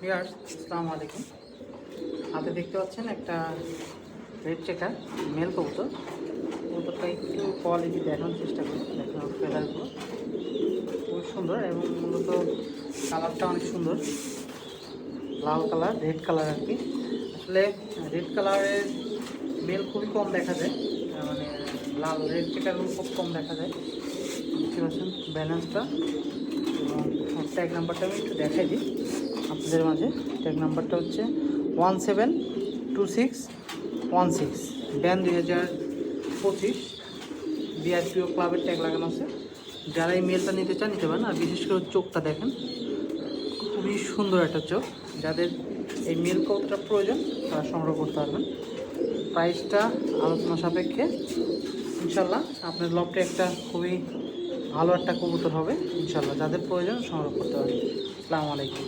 Viewers আসসালামু আলাইকুম। হাতে দেখতে পাচ্ছেন একটা রেড চেকার মেল কবুতর। কবুতরটা একটু কোয়ালিটি দেখানোর চেষ্টা করি। দেখুন ফেদারগুলো খুব সুন্দর এবং মূলত কালারটা অনেক সুন্দর, লাল কালার রেড কালার আর কি। আসলে রেড কালারের মেল খুবই কম দেখা যায়, মানে লাল রেড চেকারগুলো খুব কম দেখা যায়। দেখতে পাচ্ছেন ব্যালেন্সটা এবং ট্যাগ নাম্বারটা আমি একটু দেখাই দিই আপনাদের মাঝে। ট্যাগ নাম্বারটা হচ্ছে 172616, ব্যান 2025, বিআরপিও ক্লাবের ট্যাগ লাগানো আছে। যারা এই মেলটা নিতে চান নিতে পারেন। আর বিশেষ করে চোখটা দেখেন, খুবই সুন্দর একটা চোখ। যাদের এই মেল কবুতরটা প্রয়োজন তারা সংগ্রহ করতে পারবেন। প্রাইসটা আলোচনা সাপেক্ষে ইনশাল্লাহ। আপনার লফটে একটা খুবই ভালো একটা কবুতর হবে ইনশাল্লাহ। যাদের প্রয়োজন সংগ্রহ করতে পারেন। আসসালামু আলাইকুম।